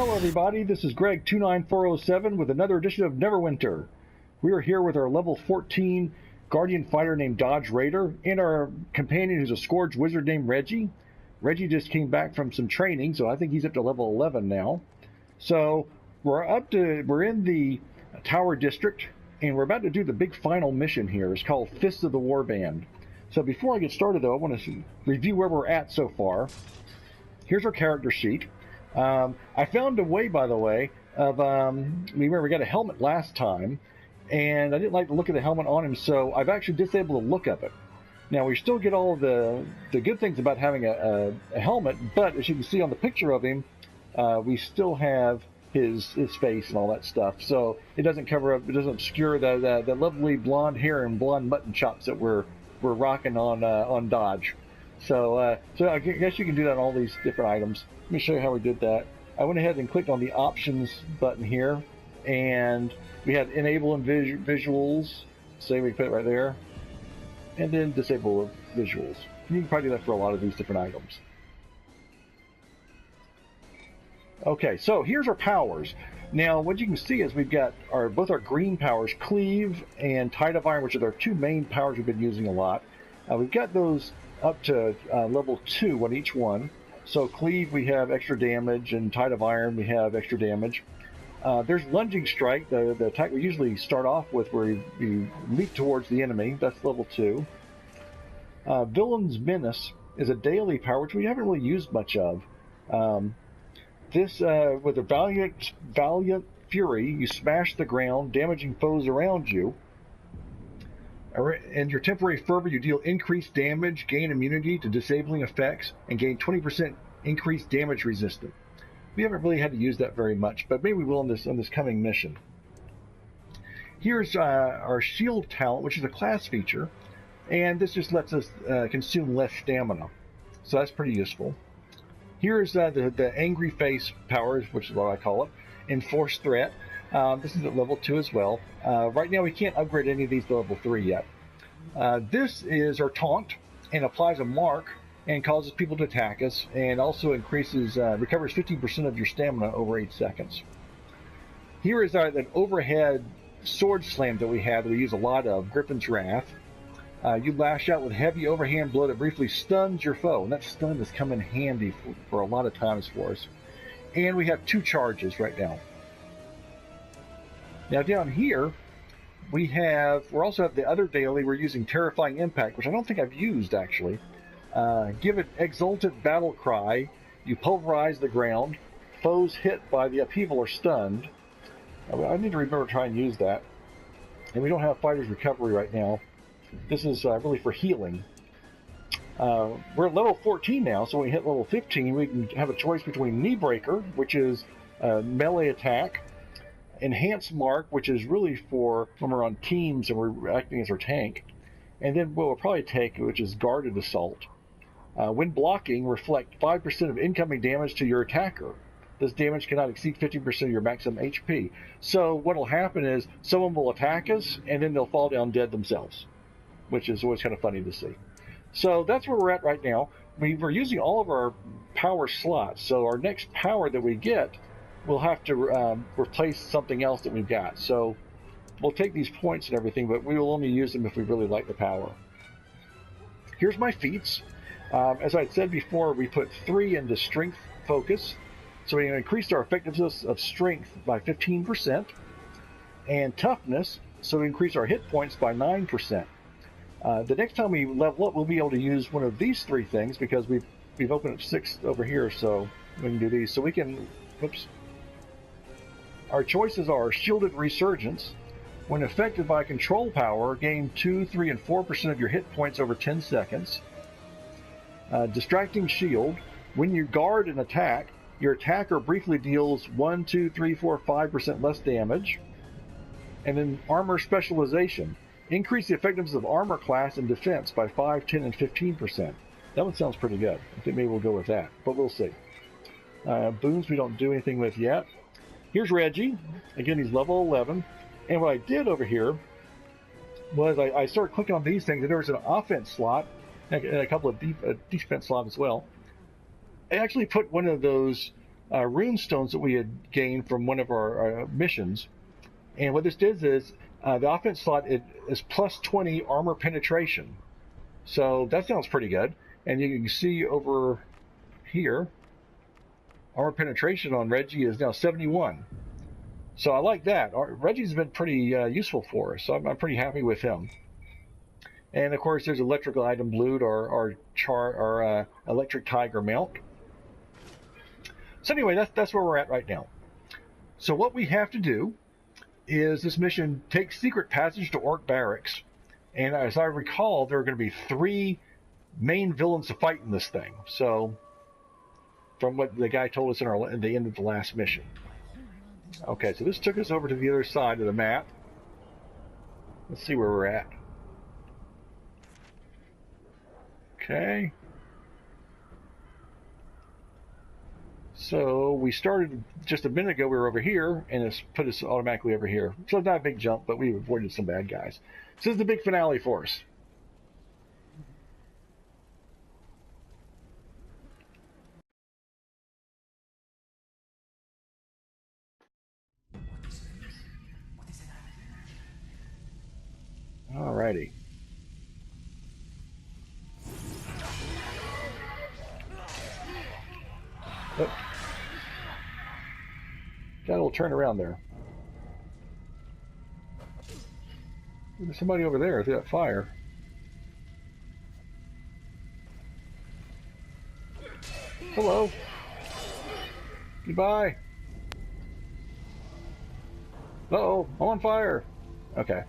Hello everybody, this is Greg29407 with another edition of Neverwinter. We are here with our level 14 Guardian fighter named Dodge Raider and our companion who's a Scourge wizard named Reggie. Reggie just came back from some training, so I think he's up to level 11 now. So we're in the Tower District and we're about to do the big final mission here. It's called Fists of the Warband. So before I get started though, I want to review where we're at so far. Here's our character sheet. I found a way, by the way, of, remember we got a helmet last time, and I didn't like the look of the helmet on him, so I've actually disabled the look of it. Now, we still get all of the good things about having a helmet, but as you can see on the picture of him, we still have his face and all that stuff, so it doesn't cover up, it doesn't obscure the lovely blonde hair and blonde mutton chops that we're rocking on Dodge. So I guess you can do that on all these different items. Let me show you how we did that. I went ahead and clicked on the options button here, and we had enable and visuals. Say we put it right there, and then disable visuals. And you can probably do that for a lot of these different items. Okay, so here's our powers. Now, what you can see is we've got both our green powers, Cleave and Tide of Iron, which are our two main powers we've been using a lot. We've got those up to level 2 on each one. So Cleave, we have extra damage, and Tide of Iron, we have extra damage. There's Lunging Strike, the attack we usually start off with, where you leap towards the enemy. That's level 2. Villain's Menace is a daily power, which we haven't really used much of. This, with a Valiant Fury, you smash the ground, damaging foes around you. And your temporary fervor, you deal increased damage, gain immunity to disabling effects, and gain 20% increased damage resistance. We haven't really had to use that very much, but maybe we will on this coming mission. Here's our shield talent, which is a class feature, and this just lets us consume less stamina, so that's pretty useful. Here's the angry face powers, which is what I call it, enforced threat. This is at level 2 as well. Right now we can't upgrade any of these to level 3 yet. This is our taunt, and applies a mark and causes people to attack us, and also increases, recovers 15% of your stamina over 8 seconds. Here is that overhead sword slam that we have that we use a lot of, Griffin's Wrath. You lash out with heavy overhand blow that briefly stuns your foe, and that stun has come in handy for a lot of times for us. And we have 2 charges right now. Now down here, we also have the other daily. We're using Terrifying Impact, which I don't think I've used actually. Give it Exultant Battle Cry. You pulverize the ground. Foes hit by the upheaval are stunned. I need to remember to try and use that. And we don't have Fighter's Recovery right now. This is really for healing. We're at level 14 now, so when we hit level 15, we can have a choice between Knee Breaker, which is a melee attack, Enhanced Mark, which is really for when we're on teams and we're acting as our tank, and then what we'll probably take, which is Guarded Assault. When blocking, reflect 5% of incoming damage to your attacker. This damage cannot exceed 50% of your maximum HP. So what will happen is someone will attack us, and then they'll fall down dead themselves, which is always kind of funny to see. So that's where we're at right now. We're using all of our power slots, so our next power that we get, we'll have to replace something else that we've got. So we'll take these points and everything, but we will only use them if we really like the power. Here's my feats. As I said before, we put 3 into strength focus. So we increased our effectiveness of strength by 15%. And toughness, so we increased our hit points by 9%. The next time we level up, we'll be able to use one of these 3 things, because we've opened up 6 over here, so we can do these. So we can, whoops. Our choices are Shielded Resurgence. When affected by control power, gain 2, 3, and 4% of your hit points over 10 seconds. Distracting Shield. When you guard an attack, your attacker briefly deals 1, 2, 3, 4, 5% less damage. And then Armor Specialization. Increase the effectiveness of armor class and defense by 5, 10, and 15%. That one sounds pretty good. I think maybe we'll go with that, but we'll see. Boons we don't do anything with yet. Here's Reggie. Again, he's level 11. And what I did over here was I started clicking on these things, and there was an offense slot and a couple of defense slots as well. I actually put one of those rune stones that we had gained from one of our missions. And what this does is the offense slot is plus 20 armor penetration. So that sounds pretty good. And you can see over here, armor penetration on Reggie is now 71. So I like that. Reggie's been pretty useful for us, so I'm pretty happy with him. And of course, there's electrical item loot or electric tiger mount. So anyway, that's where we're at right now. So what we have to do is this mission takes secret passage to Orc Barracks. And as I recall, there are going to be 3 main villains to fight in this thing. So, from what the guy told us at the end of the last mission. Okay, so this took us over to the other side of the map. Let's see where we're at. Okay. So we started just a minute ago, we were over here, and it's put us automatically over here. So it's not a big jump, but we avoided some bad guys. So this is the big finale for us. Alrighty. Oh. Got a little turn around there. There's somebody over there through that fire. Hello. Goodbye. Uh-oh, I'm on fire. Okay.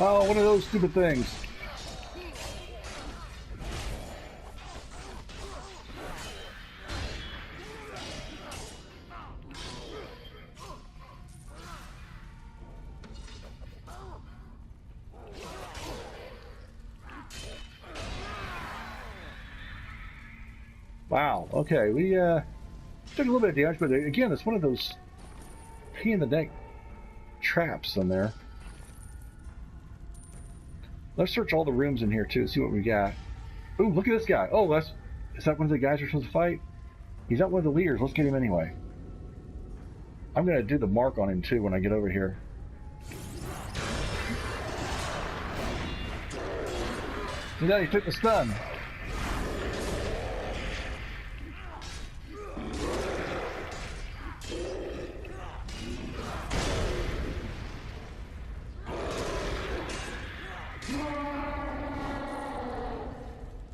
Oh, one of those stupid things. Wow, okay, we took a little bit of damage, but again, it's one of those pee-in-the-neck traps in there. Let's search all the rooms in here, too, see what we got. Ooh, look at this guy. Oh, is that one of the guys we're supposed to fight? He's not one of the leaders. Let's get him anyway. I'm going to do the mark on him, too, when I get over here. See, now he took the stun.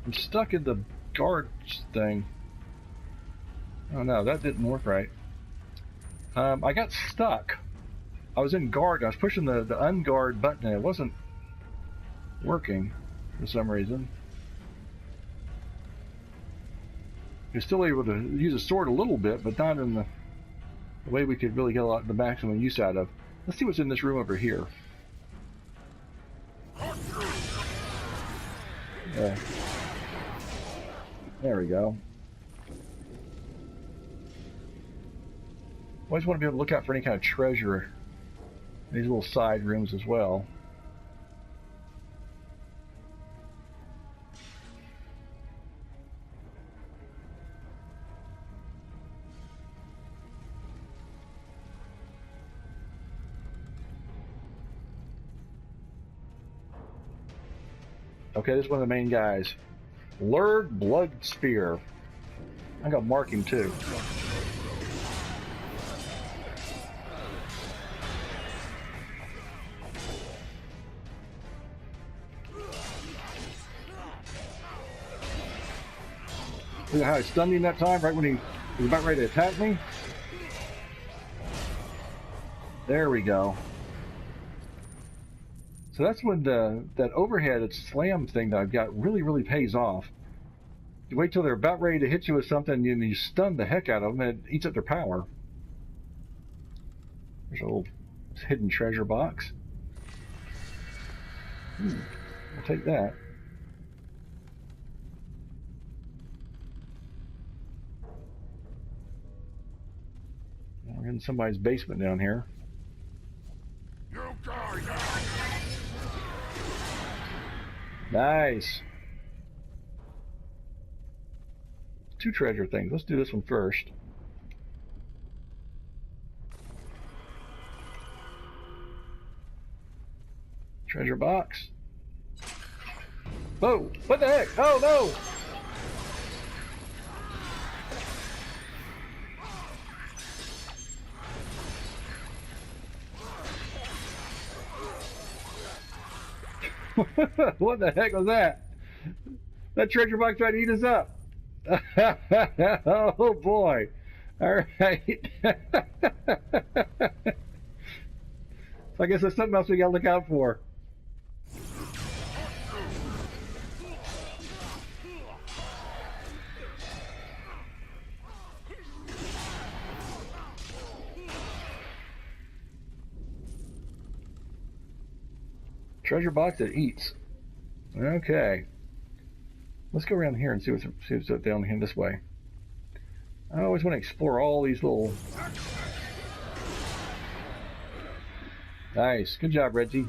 I'm stuck in the guard thing. Oh no, that didn't work right. I got stuck. I was in guard. I was pushing the unguard button and it wasn't working for some reason. You're still able to use a sword a little bit, but not in the way we could really get the maximum use out of. Let's see what's in this room over here. There we go. Always want to be able to look out for any kind of treasure in these little side rooms as well. Okay, this is one of the main guys. Lured Blood Spear. I got marking too. Look at how he stunned me that time, right when he was about ready to attack me. There we go. So that's when that overhead slam thing that I've got really pays off. You wait till they're about ready to hit you with something and you stun the heck out of them and it eats up their power. There's a little hidden treasure box. I'll take that. We're in somebody's basement down here. Nice. 2 treasure things. Let's do this one first. Treasure box. Whoa! What the heck? Oh no! What the heck was that? That treasure box tried to eat us up. Oh boy. All right. So I guess there's something else we gotta look out for. Treasure box that eats. Okay. Let's go around here and see what's down here this way. I always want to explore all these little... Nice. Good job, Reggie.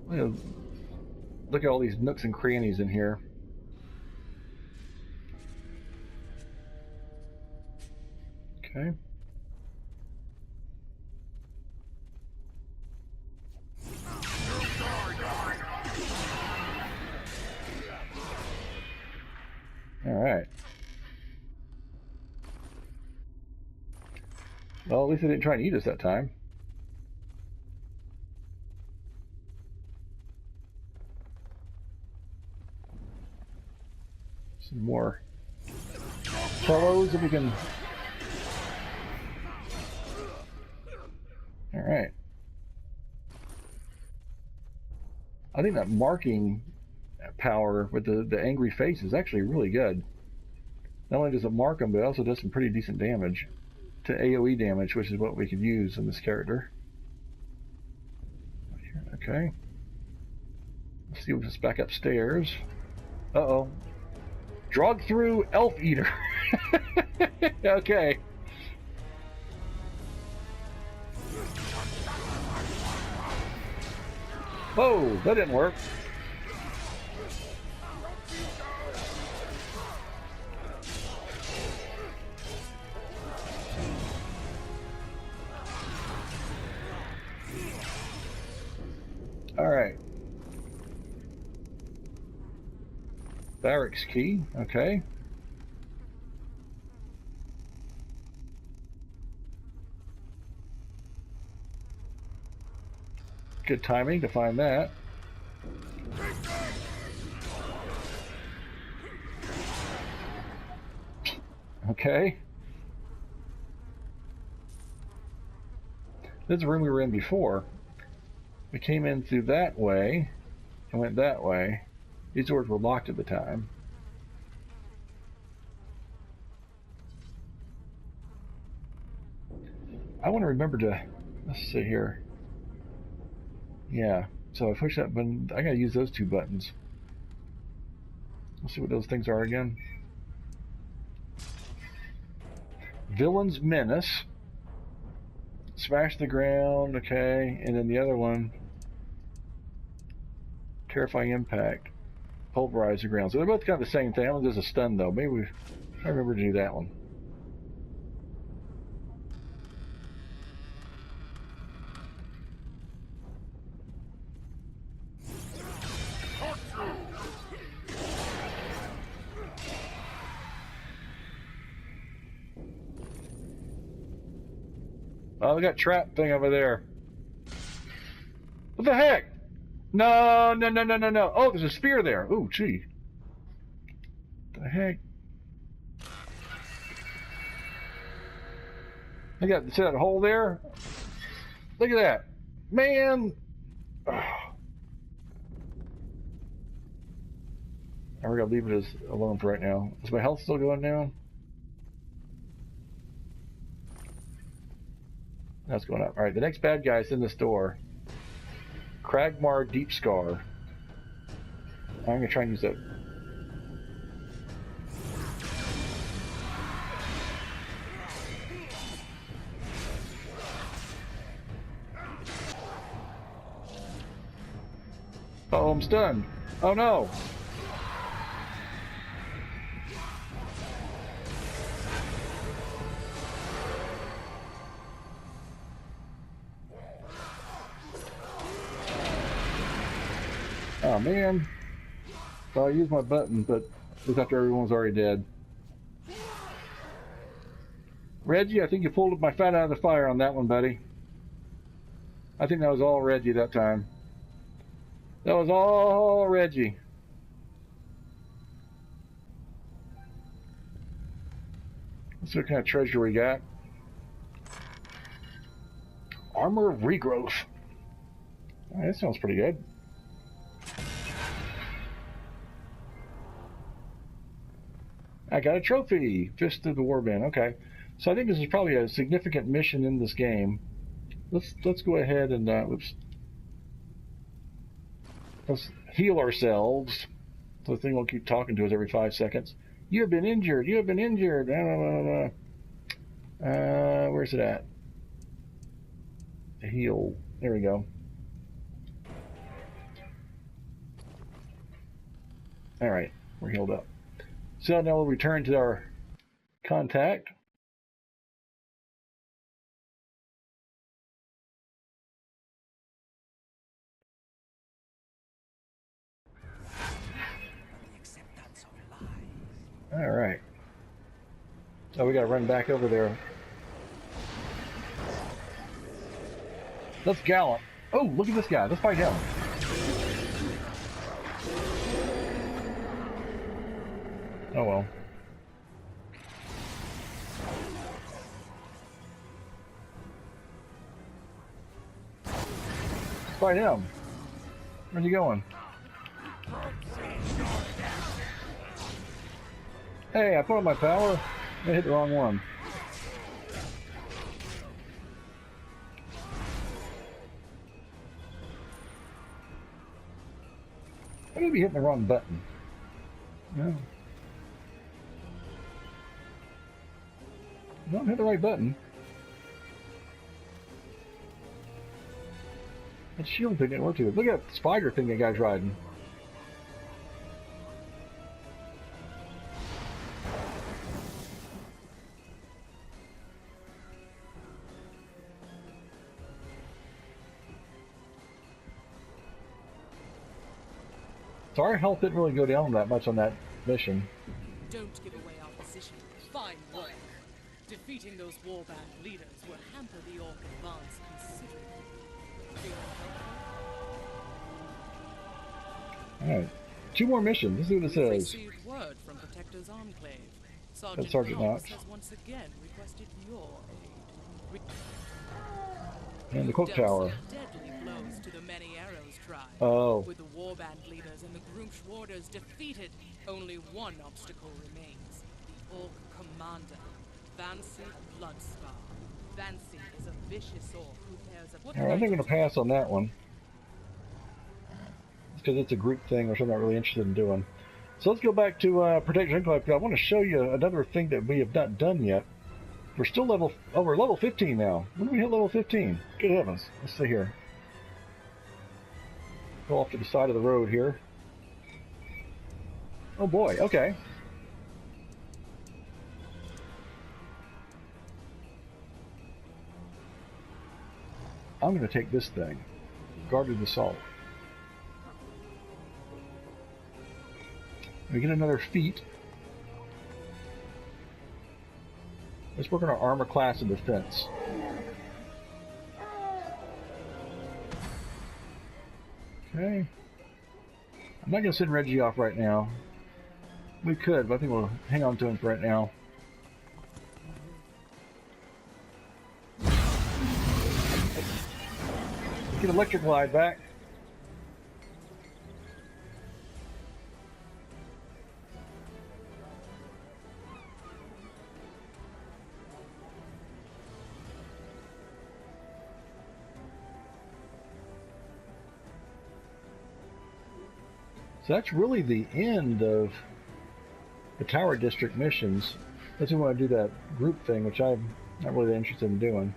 Look at all these nooks and crannies in here. Okay. All right. Well, at least they didn't try and eat us that time. Some more fellows if we can. All right. I think that marking power with the angry face is actually really good. Not only does it mark them, but it also does some pretty decent damage to AoE damage, which is what we could use in this character. Okay. Let's see what's back upstairs. Uh-oh. Drug through elf eater. Okay. Whoa, that didn't work. All right. Barracks key, okay. Good timing to find that. Okay. This is the room we were in before. We came in through that way and went that way. These doors were locked at the time. I want to remember to, let's see here. Yeah, so I push that button. I gotta use those 2 buttons. Let's see what those things are again. Villain's Menace. Smash the ground, okay, and then the other one, Terrifying Impact. Pulverize the ground. So they're both kind of the same thing. That one does a stun though. Maybe I remember to do that one. Oh, we got trap thing over there. What the heck? No, no, no, no, no, no. Oh, there's a spear there. Oh, gee. What the heck? I got, see that hole there? Look at that. Man. Oh. We're going to leave it as alone for right now. Is my health still going down? That's going up. Alright, the next bad guy is in this door. Kragmar Deep Scar. I'm going to try and use that. Oh, I'm stunned. Oh no! Oh man. So I used my button, but it was after everyone was already dead. Reggie, I think you pulled my fat out of the fire on that one, buddy. I think that was all Reggie that time. That was all Reggie. Let's see what kind of treasure we got. Armor of Regrowth. Oh, that sounds pretty good. I got a trophy. Fist of the Warband. Okay. So I think this is probably a significant mission in this game. Let's go ahead and let's heal ourselves. So the thing will keep talking to us every 5 seconds. You have been injured. You have been injured. Where's it at? Heal. There we go. All right, we're healed up. So now we'll return to our contact. All right. Oh, we got to run back over there. Let's gallop. Oh, look at this guy. Let's fight him. Oh well. Let's fight him. Where's he going? Hey, I put on my power. I hit the wrong one. I may be hitting the wrong button. No. Don't hit the right button. That shield thing didn't work too. Look at that spider thing that guy's riding. So our health didn't really go down that much on that mission. Don't give away our position. Fine work. Defeating those Warband leaders will hamper the Orc advance considerably. Alright. 2 more missions. Let's see what it says. Received word from Protector's Enclave. Sergeant Knox has once again requested your aid. And the Cloak Tower. Deadly blows to the Many Arrows tribe. Oh. With the Warband leaders and the Groomsh warders defeated, only one obstacle remains. The Orc commander, Vancy Bloodscar. Vancy is a vicious Orc who bears a... Alright, I'm not going to pass on that one. It's because it's a group thing, which I'm not really interested in doing. So let's go back to Protector's Enclave. I want to show you another thing that we have not done yet. We're still we're level 15 now. When do we hit level 15? Good heavens. Let's see here. Go off to the side of the road here. Oh boy, okay. I'm going to take this thing. Guarded Assault. We get another feat. Let's work on our armor class and defense. Okay. I'm not going to send Reggie off right now. We could, but I think we'll hang on to him for right now. Get Electric Glide back. So that's really the end of the Tower District missions. Unless we want to do that group thing, which I'm not really that interested in doing.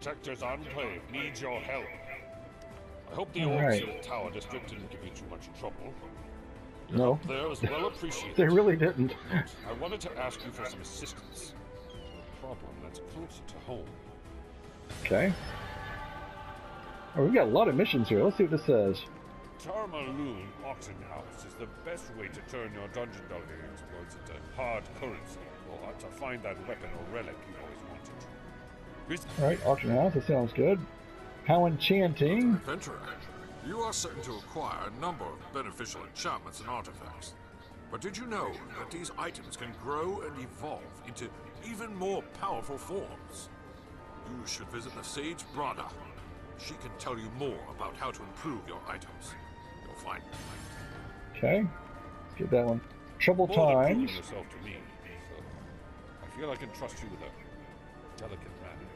Protector's Enclave needs your help. I hope the orcs in the Tower District didn't give you too much trouble. Your No. help there is well appreciated. They really didn't. I wanted to ask you for some assistance. A problem that's closer to home. Okay. Oh, we've got a lot of missions here. Let's see what this says. Tarmaloon Auction House is the best way to turn your dungeon delving exploits into hard currency, or to find that weapon or relic you've always wanted. Alright, auction house, that sounds good. How enchanting. Adventurer, you are certain to acquire a number of beneficial enchantments and artifacts. But did you know that these items can grow and evolve into even more powerful forms? You should visit the Sage Brada. She can tell you more about how to improve your items. You'll find. Okay, let's get that one. Trouble More than times. proving yourself to me, so I feel I can trust you with a delicate matter.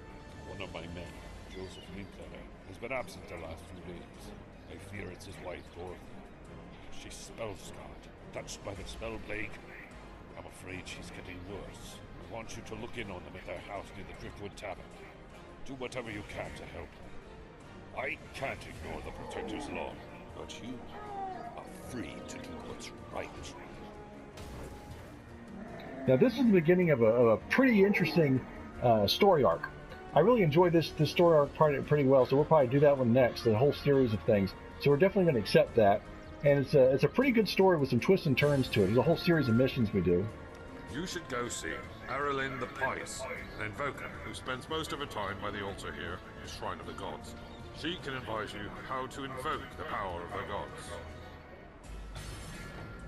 One of my men, Joseph Linkletter, has been absent the last few days. I fear it's his wife, Dorothy. She's spell-scarred, touched by the spell plague. I'm afraid she's getting worse. I want you to look in on them at their house near the Driftwood Tavern. Do whatever you can to help. I can't ignore the Protector's law, but you are free to do what's right. Now this is the beginning of a pretty interesting story arc. I really enjoy this story arc pretty well, so we'll probably do that one next, the whole series of things. So we're definitely going to accept that. And it's a pretty good story with some twists and turns to it. There's a whole series of missions we do. You should go see Aralyn the Pious, an invoker who spends most of her time by the altar here, the Shrine of the Gods. She can advise you how to invoke the power of the gods.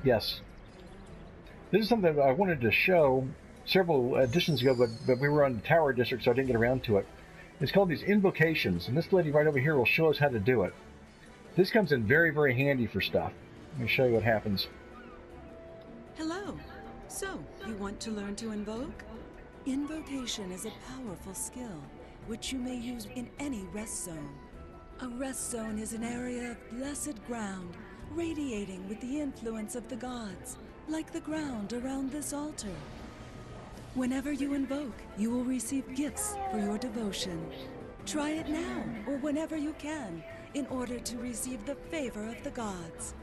Yes. This is something that I wanted to show several editions ago, but we were on the Tower District, so I didn't get around to it. It's called these invocations, and this lady right over here will show us how to do it. This comes in very, very handy for stuff. Let me show you what happens. Hello. So, you want to learn to invoke? Invocation is a powerful skill, which you may use in any rest zone. A rest zone is an area of blessed ground, radiating with the influence of the gods, like the ground around this altar. Whenever you invoke, you will receive gifts for your devotion. Try it now, or whenever you can, in order to receive the favor of the gods.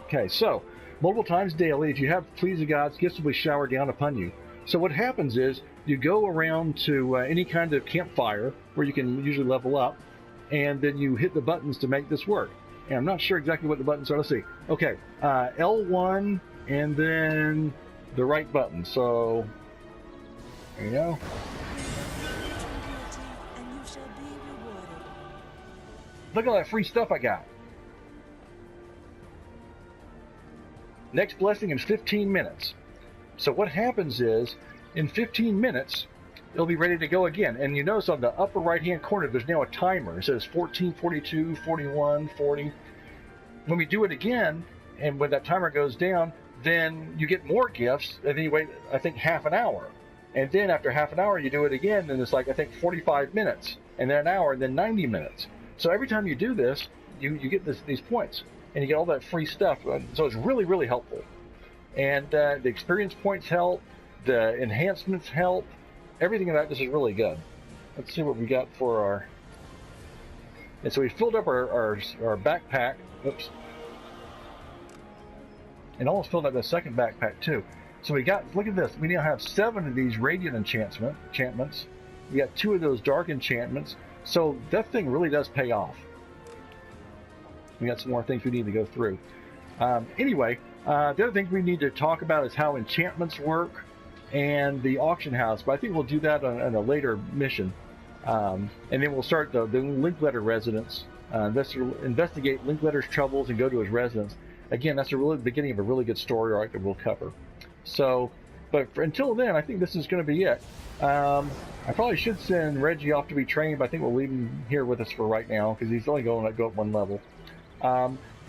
Okay, so, multiple times daily, if you have Please the Gods, gifts will be showered down upon you. So what happens is, you go around to any kind of campfire, where you can usually level up, and then you hit the buttons to make this work. And I'm not sure exactly what the buttons are. Let's see. Okay, L1, and then the right button. So, there you go. And you shall be rewarded. Look at all that free stuff I got. Next blessing in 15 minutes. So what happens is, in 15 minutes, it'll be ready to go again. And you notice on the upper right-hand corner, there's now a timer. It says 14, 42, 41, 40. When we do it again, and when that timer goes down, then you get more gifts, and then you wait, I think, half an hour. And then after half an hour, you do it again, and it's like, I think, 45 minutes, and then an hour, and then 90 minutes. So every time you do this, you get these points, and you get all that free stuff. So it's really, really helpful. And the experience points help, the enhancements help, everything about this is really good. Let's see what we got for our... And so we filled up our backpack. Oops. And almost filled up the second backpack too. So we got, look at this, we now have 7 of these radiant enchantments. We got 2 of those dark enchantments. So that thing really does pay off. We got some more things we need to go through. Anyway, the other things we need to talk about is how enchantments work and the auction house, but I think we'll do that on a later mission. And then we'll start the Linkletter residence, investigate Linkletter's troubles and go to his residence. Again, that's the beginning of a really good story arc that we'll cover. So, but until then, I think this is going to be it. I probably should send Reggie off to be trained, but I think we'll leave him here with us for right now because he's only going to go up 1 level.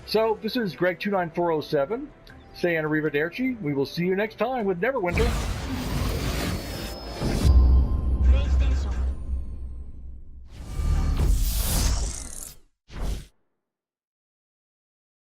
So this is Greg29407 saying arrivederci. We will see you next time with Neverwinter.